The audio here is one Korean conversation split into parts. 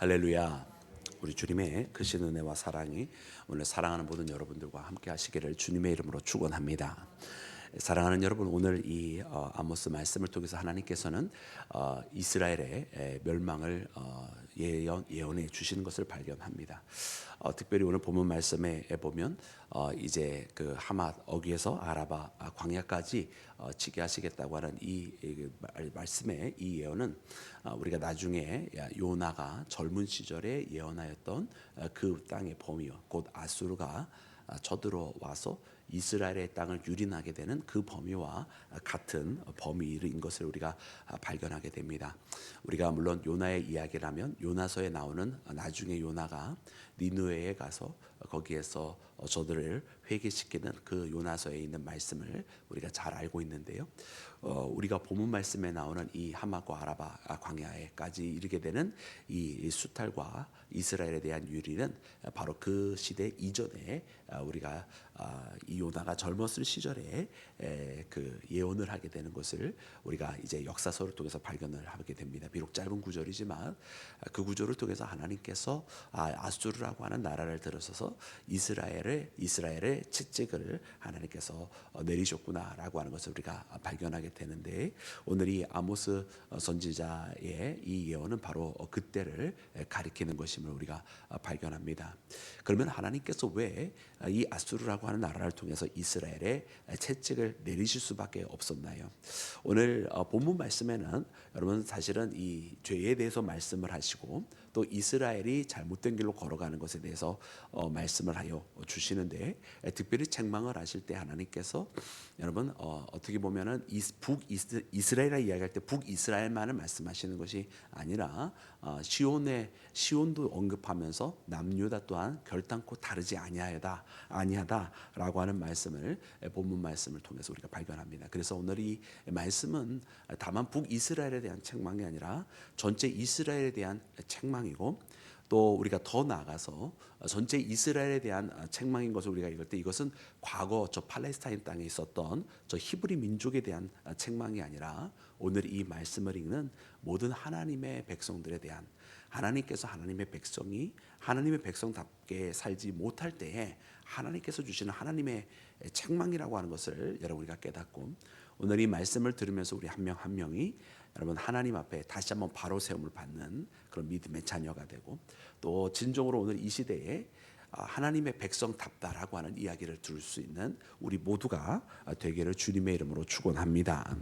할렐루야. 우리 주님의 크신 은혜와 사랑이 오늘 사랑하는 모든 여러분들과 함께 하시기를 주님의 이름으로 축원합니다. 사랑하는 여러분, 오늘 이 아모스 말씀을 통해서 하나님께서는 이스라엘의 멸망을 예언해 주시는 것을 발견합니다. 특별히 오늘 본문 말씀에 보면 이제 그 하맛 어귀에서 아라바 광야까지 치게 하시겠다고 하는 이 말씀의 이 예언은 우리가 나중에 요나가 젊은 시절에 예언하였던 그 땅의 범위와 곧 아수르가 쳐들어와서 이스라엘의 땅을 유린하게 되는 그 범위와 같은 범위인 것을 우리가 발견하게 됩니다. 우리가 물론 요나의 이야기라면 요나서에 나오는 나중에 요나가 니느웨에 가서 거기에서 저들을 회개시키는 그 요나서에 있는 말씀을 우리가 잘 알고 있는데요. 우리가 본문 말씀에 나오는 이 하맛과 아라바 광야에까지 이르게 되는 이 수탈과 이스라엘에 대한 유리는 바로 그 시대 이전에 우리가 이 요나가 젊었을 시절에 그 예언을 하게 되는 것을 우리가 이제 역사서를 통해서 발견을 하게 됩니다. 비록 짧은 구절이지만 그 구절을 통해서 하나님께서 아수르라고 하는 나라를 들어서서 이스라엘의 채찍을 하나님께서 내리셨구나라고 하는 것을 우리가 발견하게 되는데, 오늘 이 아모스 선지자의 이 예언은 바로 그때를 가리키는 것임을 우리가 발견합니다. 그러면 하나님께서 왜 이 아수르라고 하는 나라를 통해서 이스라엘의 채찍을 내리실 수밖에 없었나요? 오늘 본문 말씀에는 여러분 사실은 이 죄에 대해서 말씀을 하시고 또 이스라엘이 잘못된 길로 걸어가는 것에 대해서 말씀을 하여 주시는데, 특별히 책망을 하실 때 하나님께서 여러분 어떻게 보면은 이스라엘이라 이야기할 때 북이스라엘만을 말씀하시는 것이 아니라 시온도 언급하면서 남유다 또한 결단코 다르지 아니하다라고 하는 말씀을 본문 말씀을 통해서 우리가 발견합니다. 그래서 오늘 이 말씀은 다만 북이스라엘에 대한 책망이 아니라 전체 이스라엘에 대한 책망이고, 또 우리가 더 나아가서 전체 이스라엘에 대한 책망인 것을 우리가 읽을 때 이것은 과거 저 팔레스타인 땅에 있었던 저 히브리 민족에 대한 책망이 아니라 오늘 이 말씀을 읽는 모든 하나님의 백성들에 대한, 하나님께서 하나님의 백성이 하나님의 백성답게 살지 못할 때에 하나님께서 주시는 하나님의 책망이라고 하는 것을 여러분 우리가 깨닫고, 오늘 이 말씀을 들으면서 우리 한 명 한 명이 여러분 하나님 앞에 다시 한번 바로 세움을 받는 그런 믿음의 자녀가 되고, 또 진정으로 오늘 이 시대에 하나님의 백성답다라고 하는 이야기를 들을 수 있는 우리 모두가 되기를 주님의 이름으로 축원합니다.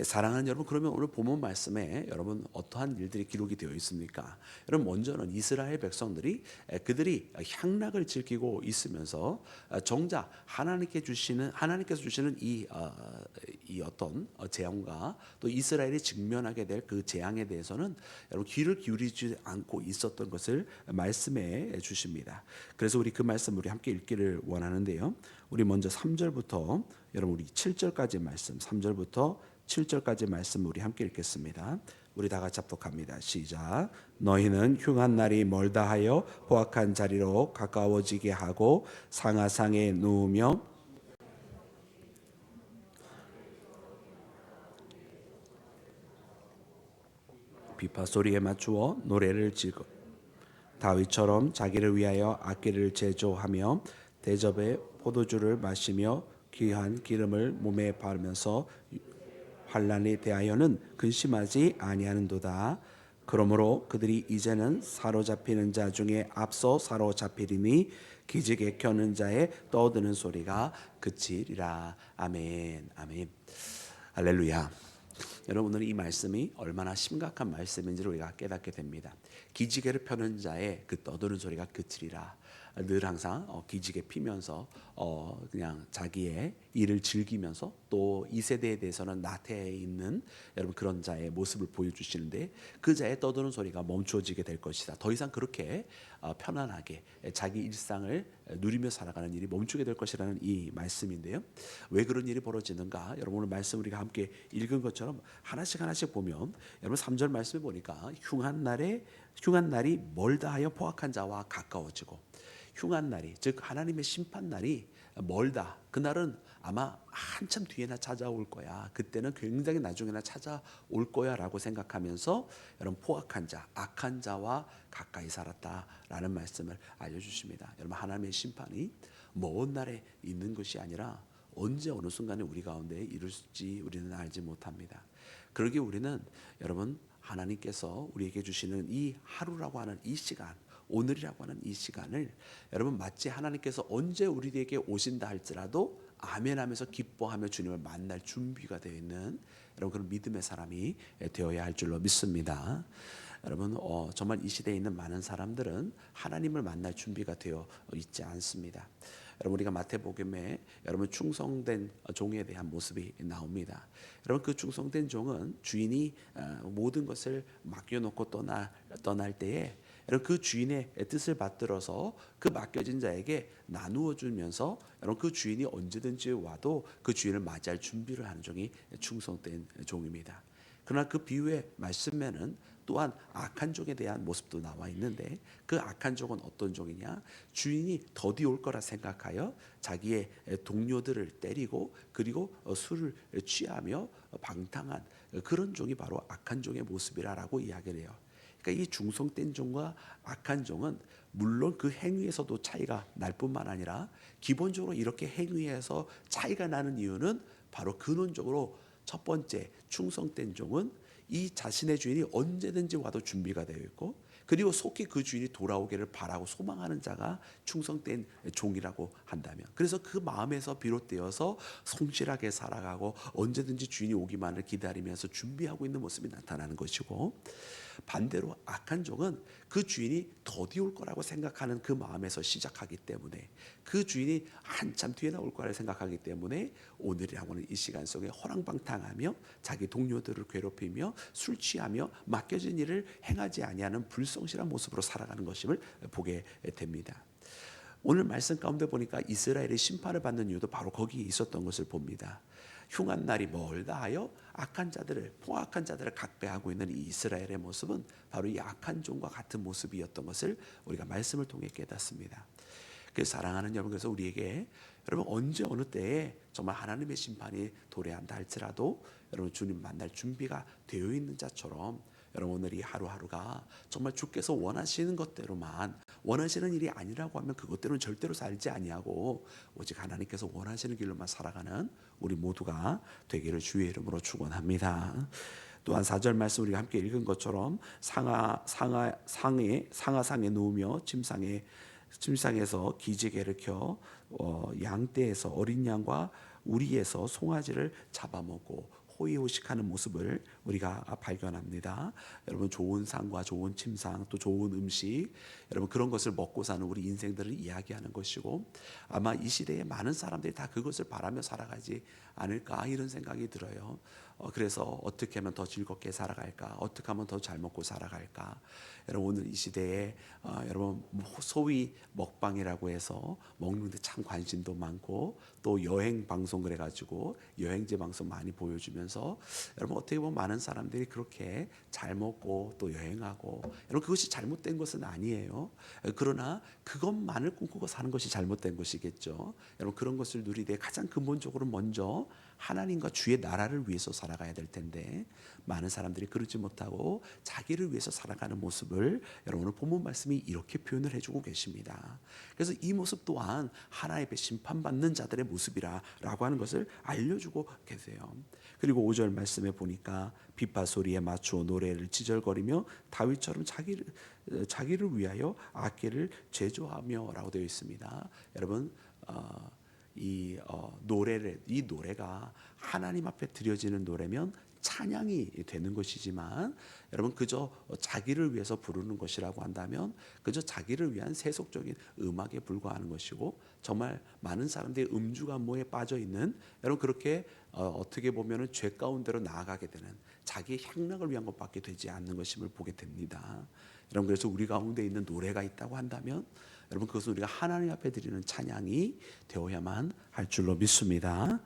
사랑하는 여러분, 그러면 오늘 본문 말씀에 여러분 어떠한 일들이 기록이 되어 있습니까? 여러분 먼저는 이스라엘 백성들이 그들이 향락을 즐기고 있으면서 정작 하나님께서 주시는 이 어떤 재앙과 또 이스라엘이 직면하게 될 그 재앙에 대해서는 여러분 귀를 기울이지 않고 있었던 것을 말씀해 주십니다. 그래서 우리 그 말씀 우리 함께 읽기를 원하는데요. 우리 먼저 3절부터 여러분 우리 7절까지 말씀, 3절부터 7절까지 말씀 우리 함께 읽겠습니다. 우리 다 같이 합독합니다. 시작. 너희는 흉한 날이 멀다 하여 포악한 자리로 가까워지게 하고 상하상에 누우며 비파 소리에 맞추어 노래를 지르고 다윗처럼 자기를 위하여 악기를 제조하며 대접에 포도주를 마시며 귀한 기름을 몸에 바르면서 환난에 대하여는 근심하지 아니하는도다. 그러므로 그들이 이제는 사로잡히는 자 중에 앞서 사로잡히리니 기지개 켜는 자의 떠드는 소리가 그치리라. 아멘. 아멘. 할렐루야. 여러분 오늘 이 말씀이 얼마나 심각한 말씀인지를 우리가 깨닫게 됩니다. 기지개를 펴는 자의 그 떠드는 소리가 그치리라. 늘 항상 기지개 피면서 그냥 자기의 일을 즐기면서 또 이 세대에 대해서는 나태해 있는 여러분 그런 자의 모습을 보여주시는데, 그 자의 떠드는 소리가 멈추어지게 될 것이다. 더 이상 그렇게 편안하게 자기 일상을 누리며 살아가는 일이 멈추게 될 것이라는 이 말씀인데요. 왜 그런 일이 벌어지는가? 여러분 오늘 말씀 우리가 함께 읽은 것처럼 하나씩 보면 여러분 3절 말씀에 보니까 흉한 날이 멀다 하여 포악한 자와 가까워지고, 흉한 날이 즉 하나님의 심판 날이 멀다. 그날은 아마 한참 뒤에나 찾아올 거야. 그때는 굉장히 나중에나 찾아올 거야라고 생각하면서 여러분 포악한 자, 악한 자와 가까이 살았다라는 말씀을 알려주십니다. 여러분 하나님의 심판이 먼 날에 있는 것이 아니라 언제 어느 순간에 우리 가운데 이룰지 우리는 알지 못합니다. 그러기에 우리는 여러분 하나님께서 우리에게 주시는 이 하루라고 하는 이 시간, 오늘이라고 하는 이 시간을 여러분 마치 하나님께서 언제 우리에게 오신다 할지라도 아멘하면서 기뻐하며 주님을 만날 준비가 되어 있는 여러분 그런 믿음의 사람이 되어야 할 줄로 믿습니다. 여러분 정말 이 시대에 있는 많은 사람들은 하나님을 만날 준비가 되어 있지 않습니다. 여러분 우리가 마태복음에 여러분 충성된 종에 대한 모습이 나옵니다. 여러분 그 충성된 종은 주인이 모든 것을 맡겨놓고 떠날 때에 여러분 그 주인의 뜻을 받들어서 그 맡겨진 자에게 나누어 주면서 여러분 그 주인이 언제든지 와도 그 주인을 맞이할 준비를 하는 종이 충성된 종입니다. 그러나 그 비유의 말씀에는 또한 악한 종에 대한 모습도 나와 있는데 그 악한 종은 어떤 종이냐? 주인이 더디 올 거라 생각하여 자기의 동료들을 때리고 그리고 술을 취하며 방탕한 그런 종이 바로 악한 종의 모습이라고 이야기를 해요. 그러니까 이 충성된 종과 악한 종은 물론 그 행위에서도 차이가 날 뿐만 아니라 기본적으로 이렇게 행위에서 차이가 나는 이유는 바로 근원적으로 첫 번째 충성된 종은 이 자신의 주인이 언제든지 와도 준비가 되어 있고 그리고 속히 그 주인이 돌아오기를 바라고 소망하는 자가 충성된 종이라고 한다면 그래서 그 마음에서 비롯되어서 성실하게 살아가고 언제든지 주인이 오기만을 기다리면서 준비하고 있는 모습이 나타나는 것이고 반대로 악한 종은 그 주인이 더디 올 거라고 생각하는 그 마음에서 시작하기 때문에 그 주인이 한참 뒤에 나올 거라 생각하기 때문에 오늘이라고 하는 이 시간 속에 허랑방탕하며 자기 동료들을 괴롭히며 술 취하며 맡겨진 일을 행하지 아니하는 불성실한 모습으로 살아가는 것임을 보게 됩니다. 오늘 말씀 가운데 보니까 이스라엘이 심판을 받는 이유도 바로 거기에 있었던 것을 봅니다. 흉한 날이 멀다 하여 악한 자들을 포악한 자들을 각배하고 있는 이 이스라엘의 모습은 바로 이 악한 종과 같은 모습이었던 것을 우리가 말씀을 통해 깨닫습니다. 그래서 사랑하는 여러분 그래서 우리에게 여러분 언제 어느 때에 정말 하나님의 심판이 도래한다 할지라도 여러분 주님 만날 준비가 되어 있는 자처럼 여러분 오늘 이 하루하루가 정말 주께서 원하시는 것대로만 원하시는 일이 아니라고 하면 그것대로는 절대로 살지 아니하고 오직 하나님께서 원하시는 길로만 살아가는 우리 모두가 되기를 주의 이름으로 축원합니다. 또한 4절 말씀 우리가 함께 읽은 것처럼 상하상에 누우며 침상에서 기지개를 켜 양떼에서 어린 양과 우리에서 송아지를 잡아먹고 호의호식하는 모습을 우리가 발견합니다. 여러분 좋은 상과 좋은 침상 또 좋은 음식 여러분 그런 것을 먹고 사는 우리 인생들을 이야기하는 것이고 아마 이 시대에 많은 사람들이 다 그것을 바라며 살아가지 않을까 이런 생각이 들어요. 그래서 어떻게 하면 더 즐겁게 살아갈까? 어떻게 하면 더 잘 먹고 살아갈까? 여러분 오늘 이 시대에 여러분 소위 먹방이라고 해서 먹는데 참 관심도 많고 또 여행 방송 그래가지고 여행지 방송 많이 보여주면서 여러분 어떻게 보면 많은 사람들이 그렇게 잘 먹고 또 여행하고 여러분 그것이 잘못된 것은 아니에요. 그러나 그것만을 꿈꾸고 사는 것이 잘못된 것이겠죠. 여러분 그런 것을 누리되 가장 근본적으로 먼저 하나님과 주의 나라를 위해서 살아가야 될 텐데 많은 사람들이 그러지 못하고 자기를 위해서 살아가는 모습을 여러분 오늘 본문 말씀이 이렇게 표현을 해주고 계십니다. 그래서 이 모습 또한 하나님의 심판받는 자들의 모습이라고 하는 것을 알려주고 계세요. 그리고 5절 말씀에 보니까 비파 소리에 맞추어 노래를 지절거리며 다윗처럼 자기를 위하여 악기를 제조하며라고 되어 있습니다. 여러분 이 노래가 하나님 앞에 드려지는 노래면 찬양이 되는 것이지만 여러분 그저 자기를 위해서 부르는 것이라고 한다면 그저 자기를 위한 세속적인 음악에 불과하는 것이고 정말 많은 사람들이 음주감모에 빠져 있는 여러분 그렇게 어떻게 보면은 죄 가운데로 나아가게 되는 자기의 향락을 위한 것밖에 되지 않는 것임을 보게 됩니다. 여러분 그래서 우리 가운데 있는 노래가 있다고 한다면 여러분 그것은 우리가 하나님 앞에 드리는 찬양이 되어야만 할 줄로 믿습니다.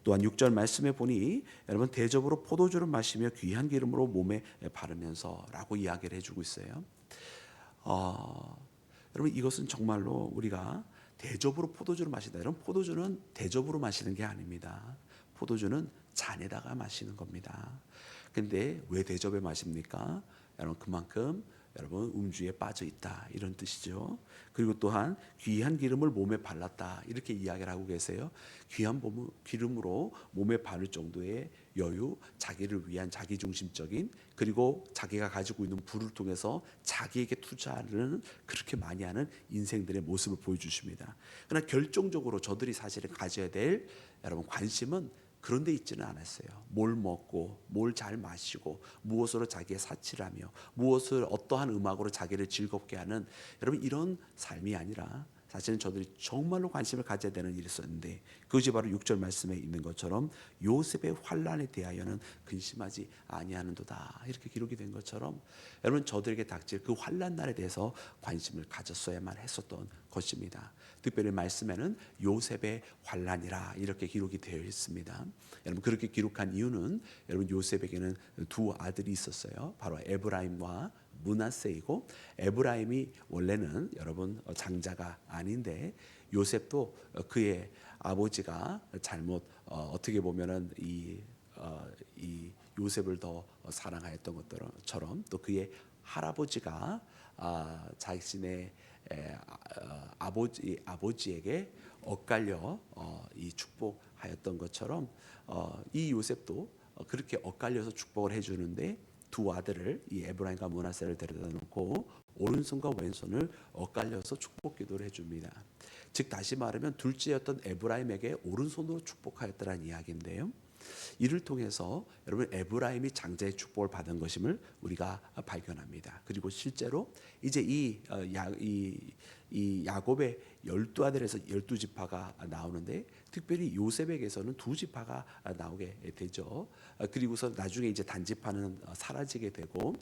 또한 6절 말씀에 보니 여러분 대접으로 포도주를 마시며 귀한 기름으로 몸에 바르면서라고 이야기를 해주고 있어요. 여러분 이것은 정말로 우리가 대접으로 포도주를 마신다. 여러분, 포도주는 대접으로 마시는 게 아닙니다. 포도주는 잔에다가 마시는 겁니다. 근데 왜 대접에 마십니까? 여러분, 그만큼 여러분 음주에 빠져 있다, 이런 뜻이죠. 그리고 또한 귀한 기름을 몸에 발랐다, 이렇게 이야기를 하고 계세요. 귀한 기름으로 몸에 바를 정도의 여유, 자기를 위한 자기중심적인, 그리고 자기가 가지고 있는 부를 통해서 자기에게 투자를 그렇게 많이 하는 인생들의 모습을 보여주십니다. 그러나 결정적으로 저들이 사실은 가져야 될 여러분 관심은 그런 데 있지는 않았어요. 뭘 먹고 뭘 잘 마시고 무엇으로 자기의 사치를 하며 무엇을 어떠한 음악으로 자기를 즐겁게 하는, 여러분, 이런 삶이 아니라 사실은 저들이 정말로 관심을 가져야 되는 일이 있었는데, 그것이 바로 6절 말씀에 있는 것처럼 요셉의 환난에 대하여는 근심하지 아니하는도다, 이렇게 기록이 된 것처럼 여러분, 저들에게 닥칠 그 환난 날에 대해서 관심을 가졌어야만 했었던 것입니다. 특별히 말씀에는 요셉의 환난이라 이렇게 기록이 되어 있습니다. 여러분, 그렇게 기록한 이유는 여러분, 요셉에게는 두 아들이 있었어요. 바로 에브라임과 므낫세이고, 에브라임이 원래는 여러분 장자가 아닌데 요셉도 그의 아버지가 잘못 어떻게 보면은 이 요셉을 더 사랑하였던 것처럼 또 그의 할아버지가 자신의 아버지에게 엇갈려 이 축복하였던 것처럼 이 요셉도 그렇게 엇갈려서 축복을 해주는데, 두 아들을, 이 에브라임과 므낫세를 데려다 놓고 오른손과 왼손을 엇갈려서 축복 기도를 해줍니다. 즉 다시 말하면 둘째였던 에브라임에게 오른손으로 축복하였다는 이야기인데요. 이를 통해서 여러분, 에브라임이 장자의 축복을 받은 것임을 우리가 발견합니다. 그리고 실제로 이제 이 야곱의 12아들에서 12지파가 나오는데, 특별히 요셉에게서는 2지파가 나오게 되죠. 그리고서 나중에 이제 단지파는 사라지게 되고,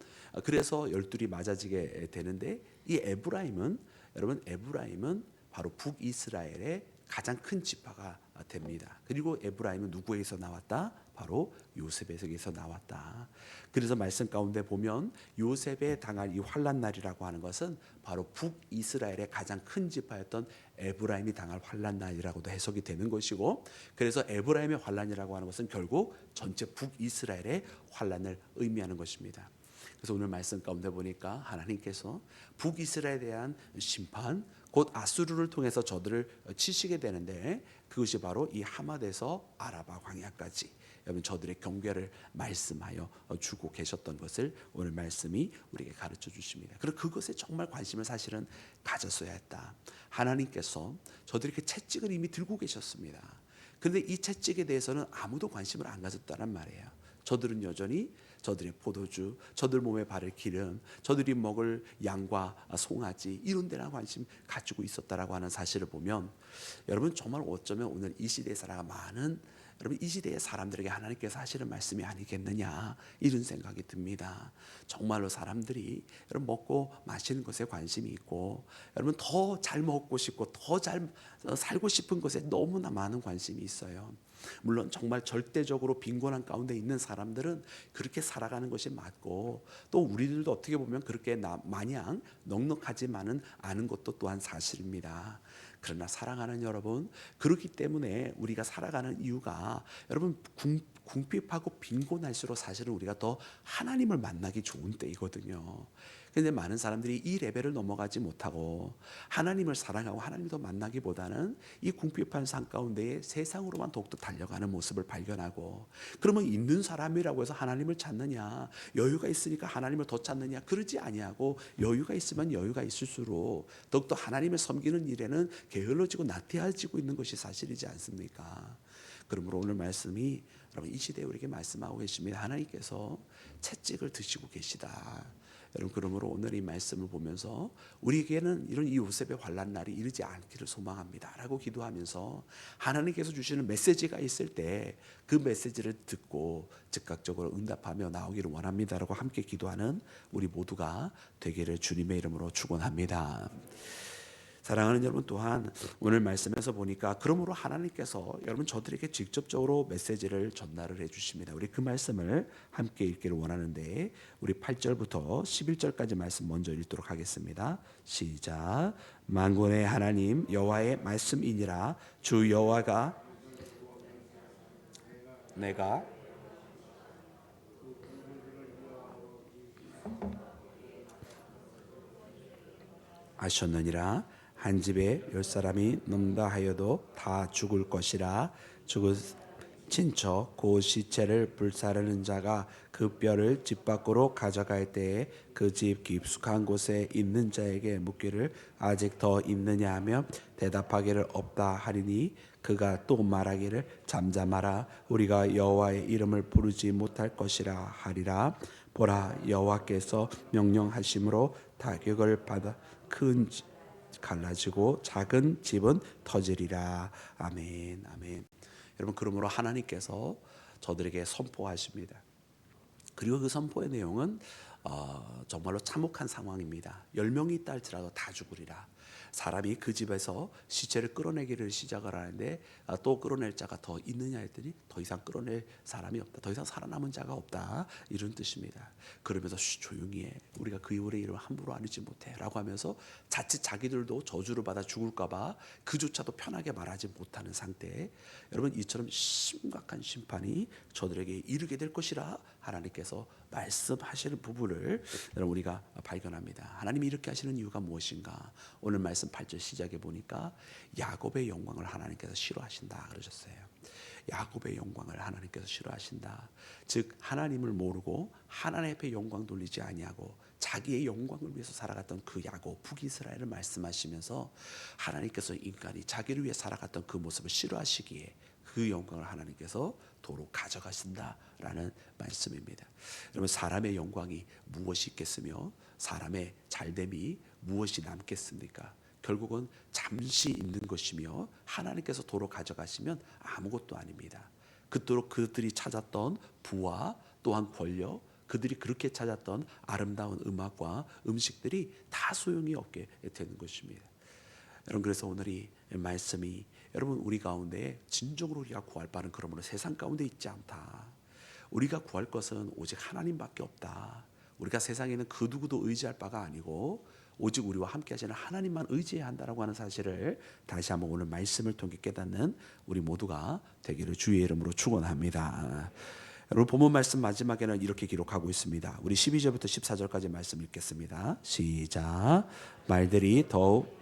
그래서 12이 맞아지게 되는데, 이 에브라임은 여러분, 에브라임은 바로 북이스라엘의 가장 큰 지파가 됩니다. 그리고 에브라임은 누구에게서 나왔다? 바로 요셉에게서 나왔다. 그래서 말씀 가운데 보면 요셉에 당할 이 환난 날이라고 하는 것은 바로 북이스라엘의 가장 큰 지파였던 에브라임이 당할 환난 날이라고도 해석이 되는 것이고, 그래서 에브라임의 환난이라고 하는 것은 결국 전체 북이스라엘의 환난을 의미하는 것입니다. 그래서 오늘 말씀 가운데 보니까 하나님께서 북이스라엘에 대한 심판, 곧 아수르를 통해서 저들을 치시게 되는데, 그것이 바로 이 하맛에서 아라바 광야까지 여러분 저들의 경계를 말씀하여 주고 계셨던 것을 오늘 말씀이 우리에게 가르쳐 주십니다. 그리고 그것에 정말 관심을 사실은 가졌어야 했다. 하나님께서 저들에게 채찍을 이미 들고 계셨습니다. 그런데 이 채찍에 대해서는 아무도 관심을 안 가졌다는 말이에요. 저들은 여전히 저들의 포도주, 저들 몸에 바를 기름, 저들이 먹을 양과 송아지, 이런 데나 관심 가지고 있었다라고 하는 사실을 보면, 여러분 정말 어쩌면 오늘 이 시대에 살아가 많은 여러분, 이 시대의 사람들에게 하나님께서 하시는 말씀이 아니겠느냐, 이런 생각이 듭니다. 정말로 사람들이 여러분 먹고 마시는 것에 관심이 있고, 여러분 더 잘 먹고 싶고 더 잘 살고 싶은 것에 너무나 많은 관심이 있어요. 물론 정말 절대적으로 빈곤한 가운데 있는 사람들은 그렇게 살아가는 것이 맞고, 또 우리들도 어떻게 보면 그렇게 마냥 넉넉하지만은 않은 것도 또한 사실입니다. 그러나 사랑하는 여러분, 그렇기 때문에 우리가 살아가는 이유가 여러분 궁핍하고 빈곤할수록 사실은 우리가 더 하나님을 만나기 좋은 때이거든요. 그런데 많은 사람들이 이 레벨을 넘어가지 못하고 하나님을 사랑하고 하나님을 더 만나기보다는 이 궁핍한 삶 가운데에 세상으로만 더욱더 달려가는 모습을 발견하고, 그러면 있는 사람이라고 해서 하나님을 찾느냐, 여유가 있으니까 하나님을 더 찾느냐, 그러지 아니하고 여유가 있으면 여유가 있을수록 더욱더 하나님을 섬기는 일에는 게을러지고 나태해지고 있는 것이 사실이지 않습니까? 그러므로 오늘 말씀이 여러분 이 시대에 우리에게 말씀하고 계십니다. 하나님께서 채찍을 드시고 계시다. 여러분, 그러므로 오늘 이 말씀을 보면서 우리에게는 이런 이 요셉의 환난 날이 이르지 않기를 소망합니다 라고 기도하면서, 하나님께서 주시는 메시지가 있을 때 그 메시지를 듣고 즉각적으로 응답하며 나오기를 원합니다 라고 함께 기도하는 우리 모두가 되기를 주님의 이름으로 축원합니다. 사랑하는 여러분, 또한 오늘 말씀에서 보니까 그러므로 하나님께서 여러분 저들에게 직접적으로 메시지를 전달을 해주십니다. 우리 그 말씀을 함께 읽기를 원하는데 우리 8절부터 11절까지 말씀 먼저 읽도록 하겠습니다. 시작. 만군의 하나님 여호와의 말씀이니라. 주 여호와가 내가 하셨느니라. 한 집에 10사람이 넘다 하여도 다 죽을 것이라. 죽을 친척 그 시체를 불사르는 자가 그 뼈를 집 밖으로 가져갈 때에 그 집 깊숙한 곳에 있는 자에게 묻기를 아직 더 있느냐 하며 대답하기를 없다 하리니 그가 또 말하기를 잠잠하라. 우리가 여호와의 이름을 부르지 못할 것이라 하리라. 보라, 여호와께서 명령하심으로 타격을 받아 큰 갈라지고 작은 집은 터지리라. 아멘. 아멘. 여러분, 그러므로 하나님께서 저들에게 선포하십니다. 그리고 그 선포의 내용은 정말로 참혹한 상황입니다. 10명이 있다 할지라도 다 죽으리라. 사람이 그 집에서 시체를 끌어내기를 시작을 하는데 또 끌어낼 자가 더 있느냐 했더니 더 이상 끌어낼 사람이 없다. 더 이상 살아남은 자가 없다. 이런 뜻입니다. 그러면서 조용히 해. 우리가 그 이후의 이름을 함부로 아니지 못해 라고 하면서 자칫 자기들도 저주를 받아 죽을까 봐 그조차도 편하게 말하지 못하는 상태에 여러분, 이처럼 심각한 심판이 저들에게 이르게 될 것이라 하나님께서 말씀하시는 부분을 여러분 우리가 발견합니다. 하나님이 이렇게 하시는 이유가 무엇인가? 오늘 말씀 8절 시작에 보니까 야곱의 영광을 하나님께서 싫어하신다 그러셨어요. 야곱의 영광을 하나님께서 싫어하신다. 즉 하나님을 모르고 하나님 앞에 영광 돌리지 아니하고 자기의 영광을 위해서 살아갔던 그 야곱 북이스라엘을 말씀하시면서 하나님께서 인간이 자기를 위해 살아갔던 그 모습을 싫어하시기에 그 영광을 하나님께서 도로 가져가신다라는 말씀입니다. 여러분, 사람의 영광이 무엇이 있겠으며 사람의 잘됨이 무엇이 남겠습니까? 결국은 잠시 있는 것이며 하나님께서 도로 가져가시면 아무것도 아닙니다. 그토록 그들이 찾았던 부와 또한 권력, 그들이 그렇게 찾았던 아름다운 음악과 음식들이 다 소용이 없게 되는 것입니다. 여러분, 그래서 오늘 이 말씀이 여러분 우리 가운데 진정으로 우리가 구할 바는 그러므로 세상 가운데 있지 않다. 우리가 구할 것은 오직 하나님밖에 없다. 우리가 세상에는 그 누구도 의지할 바가 아니고 오직 우리와 함께 하시는 하나님만 의지해야 한다라고 하는 사실을 다시 한번 오늘 말씀을 통해 깨닫는 우리 모두가 되기를 주의 이름으로 축원합니다. 여러분, 본문 말씀 마지막에는 이렇게 기록하고 있습니다. 우리 12절부터 14절까지 말씀 읽겠습니다. 시작. 말들이 더욱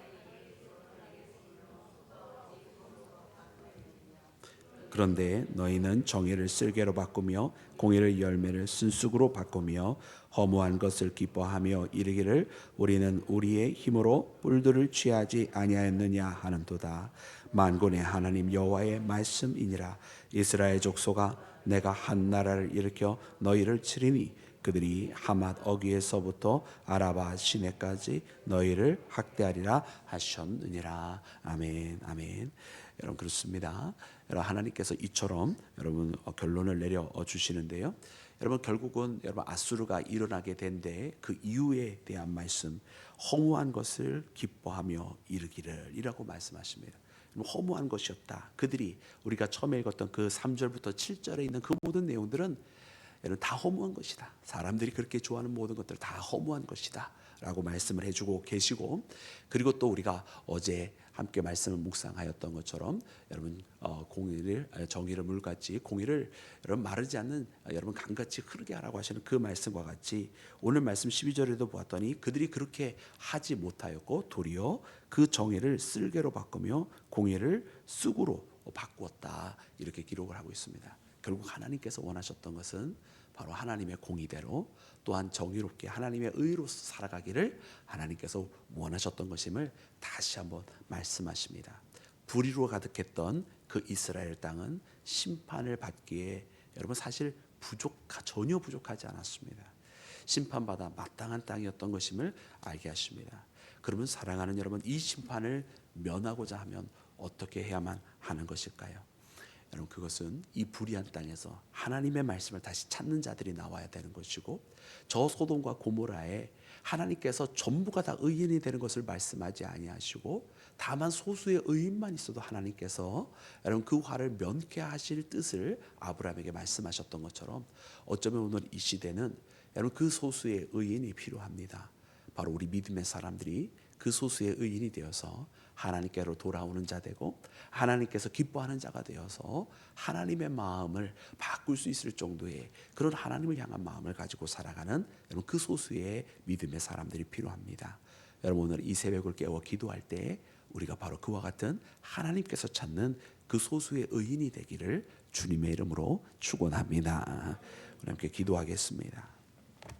그런데 너희는 정의를 쓸개로 바꾸며 공의를 열매를 쓴쑥으로 바꾸며 허무한 것을 기뻐하며 이르기를 우리는 우리의 힘으로 뿔들을 취하지 아니하였느냐 하는도다. 만군의 하나님 여호와의 말씀이니라. 이스라엘 족속아, 내가 한 나라를 일으켜 너희를 치리니 그들이 하맛 어귀에서부터 아라바 시내까지 너희를 학대하리라 하셨느니라. 아멘. 아멘. 여러분, 그렇습니다. 여러분, 하나님께서 이처럼 여러분 결론을 내려 주시는데요. 여러분, 결국은 여러분 아수르가 일어나게 된데 그 이유에 대한 말씀, 허무한 것을 기뻐하며 이르기를이라고 말씀하십니다. 허무한 것이었다. 그들이 우리가 처음에 읽었던 그 3절부터 7절에 있는 그 모든 내용들은 여러분 다 허무한 것이다. 사람들이 그렇게 좋아하는 모든 것들 다 허무한 것이다 라고 말씀을 해주고 계시고, 그리고 또 우리가 어제 함께 말씀을 묵상하였던 것처럼 여러분 공의를 정의를 물같이 공의를 여러분 마르지 않는 여러분 강같이 흐르게 하라고 하시는 그 말씀과 같이 오늘 말씀 12절에도 보았더니 그들이 그렇게 하지 못하였고 도리어 그 정의를 쓸개로 바꾸며 공의를 쑥으로 바꾸었다, 이렇게 기록을 하고 있습니다. 결국 하나님께서 원하셨던 것은 바로 하나님의 공의대로 또한 정의롭게 하나님의 의로서 살아가기를 하나님께서 원하셨던 것임을 다시 한번 말씀하십니다. 불의로 가득했던 그 이스라엘 땅은 심판을 받기에 여러분 사실 전혀 부족하지 않았습니다. 심판받아 마땅한 땅이었던 것임을 알게 하십니다. 그러면 사랑하는 여러분, 이 심판을 면하고자 하면 어떻게 해야만 하는 것일까요? 여러분, 그것은 이 불의한 땅에서 하나님의 말씀을 다시 찾는 자들이 나와야 되는 것이고, 저 소돔과 고모라에 하나님께서 전부가 다 의인이 되는 것을 말씀하지 아니하시고 다만 소수의 의인만 있어도 하나님께서 여러분 그 화를 면케하실 뜻을 아브라함에게 말씀하셨던 것처럼 어쩌면 오늘 이 시대는 여러분 그 소수의 의인이 필요합니다. 바로 우리 믿음의 사람들이 그 소수의 의인이 되어서 하나님께로 돌아오는 자 되고 하나님께서 기뻐하는 자가 되어서 하나님의 마음을 바꿀 수 있을 정도의 그런 하나님을 향한 마음을 가지고 살아가는 여러분 그 소수의 믿음의 사람들이 필요합니다. 여러분 오늘 이 새벽을 깨워 기도할 때 우리가 바로 그와 같은 하나님께서 찾는 그 소수의 의인이 되기를 주님의 이름으로 축원합니다. 우리 함께 기도하겠습니다.